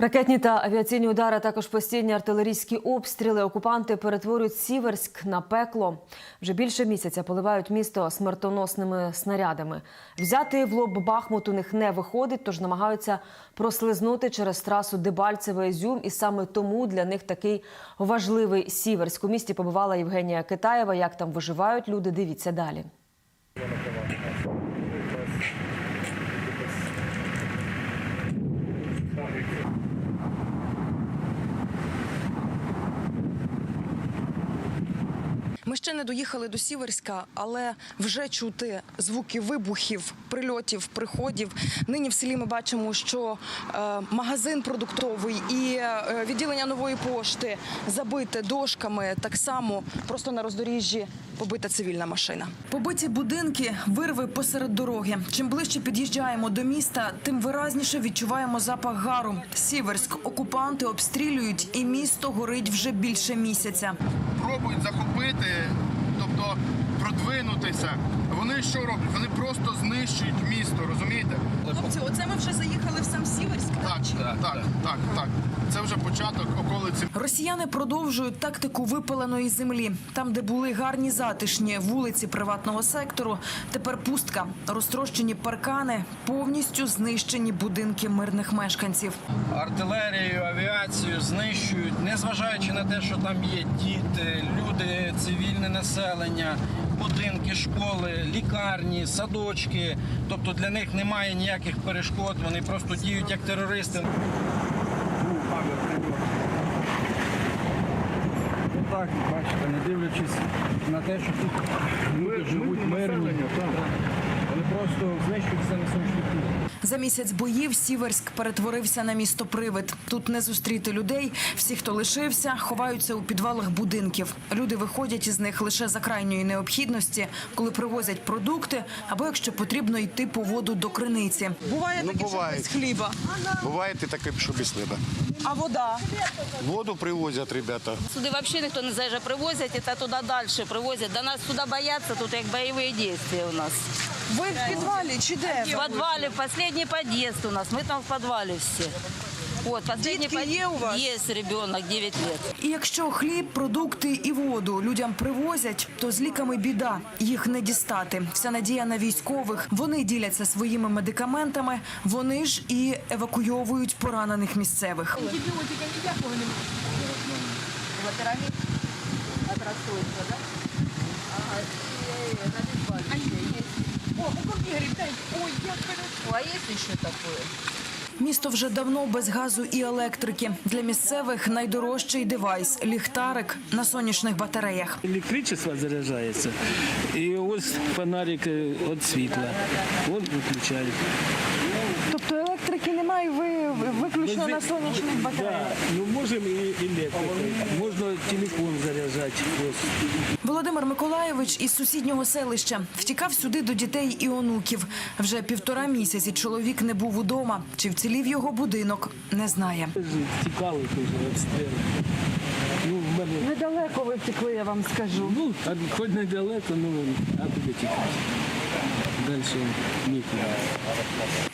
Ракетні та авіаційні удари, а також постійні артилерійські обстріли. Окупанти перетворюють Сіверськ на пекло. Вже більше місяця поливають місто смертоносними снарядами. Взяти в лоб Бахмут у них не виходить, тож намагаються прослизнути через трасу Дебальцеве-Ізюм. І саме тому для них такий важливий Сіверськ. У місті побувала Євгенія Китаєва. Як там виживають люди, дивіться далі. Ми ще не доїхали до Сіверська, але вже чути звуки вибухів, прильотів, приходів. Нині в селі ми бачимо, що магазин продуктовий і відділення Нової пошти забите дошками. Так само просто на роздоріжжі побита цивільна машина. Побиті будинки, вирви посеред дороги. Чим ближче під'їжджаємо до міста, тим виразніше відчуваємо запах гару. Сіверськ окупанти обстрілюють, і місто горить вже більше місяця. Пробують захопити, тобто продвинутися. Вони що роблять? Вони просто знищують місто, розумієте? Хлопці, оце ми вже заїхали в сам Сіверськ? Так. Це вже початок околиці. Росіяни продовжують тактику випаленої землі. Там, де були гарні затишні вулиці приватного сектору, тепер пустка. Розтрощені паркани, повністю знищені будинки мирних мешканців. Артилерію, авіацію знищують, незважаючи на те, що там є діти, люди, цивільне населення, будинки, школи, лікарні, садочки. Тобто для них немає ніяких перешкод, вони просто діють як терористи. Так, бачите, не дивлячись на те, що тут люди живуть мирно, вони просто знищують все на сонячну кулю. За місяць боїв Сіверськ перетворився на місто-привид. Тут не зустріти людей. Всі, хто лишився, ховаються у підвалах будинків. Люди виходять із них лише за крайньої необхідності, коли привозять продукти, або якщо потрібно йти по воду до криниці. Буває таке, що без хліба? Буває і таке, що без хліба. А вода? Воду привозять ребята. Сюди взагалі ніхто не заїжджає, привозять, та туди далі привозять. До нас сюди бояться, тут як бойові дії у нас. Ви в підвалі чи де? В підвалі, останній під'їзд у нас, ми там в підвалі всі. От, Дітки є у вас? Є ребенок, 9 років. І якщо хліб, продукти і воду людям привозять, то з ліками біда. Їх не дістати. Вся надія на військових. Вони діляться своїми медикаментами, вони ж і евакуйовують поранених місцевих. Антибіотика ніякого немає. Латерамін? Атрасойка, так? Ага, і на О, комп'ютер, ой, як хорошо. А є ще таке? Місто вже давно без газу і електрики. Для місцевих найдорожчий девайс – ліхтарик на сонячних батареях. Електричество заряджається, і ось фонарик від світла, от виключають. Тобто електрики немає, ви виключно на сонячних батареях? Так, ну можемо і електрику, можна телефон заряджати. Володимир Миколайович із сусіднього селища втікав сюди до дітей і онуків. Вже 1,5 місяці чоловік не був удома. Чи вцілів його будинок, не знає. Тікали теж обстріли. Ну, в мене... Недалеко ви втекли, я вам скажу. Ну, хоч недалеко, ну, а куди тікати? Далі нікуди.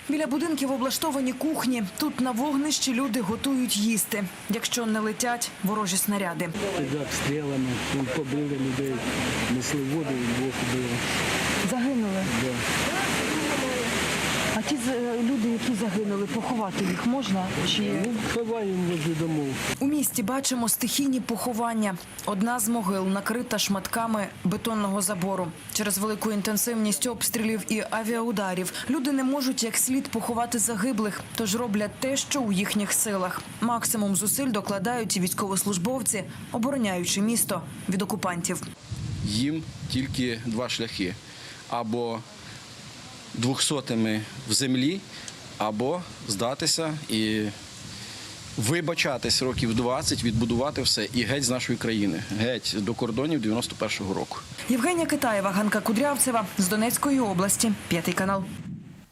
Біля будинків облаштовані кухні. Тут на вогнищі люди готують їсти, якщо не летять ворожі снаряди. Під обстрілами, побили людей, несли воду і двох убили. Загинули? Да. А ті люди, які загинули, поховати їх можна? Ну, ховаємо возле домов. У місті бачимо стихійні поховання. Одна з могил накрита шматками бетонного забору. Через велику інтенсивність обстрілів і авіаударів люди не можуть як слід поховати загиблих, тож роблять те, що у їхніх силах. Максимум зусиль докладають і військовослужбовці, обороняючи місто від окупантів. Їм тільки два шляхи. Або 200-ми в землі, або здатися і вибачатись років 20, відбудувати все і геть з нашої країни, геть до кордонів 91-го року. Євгенія Китаєва, Ганка Кудрявцева з Донецької області, 5 канал.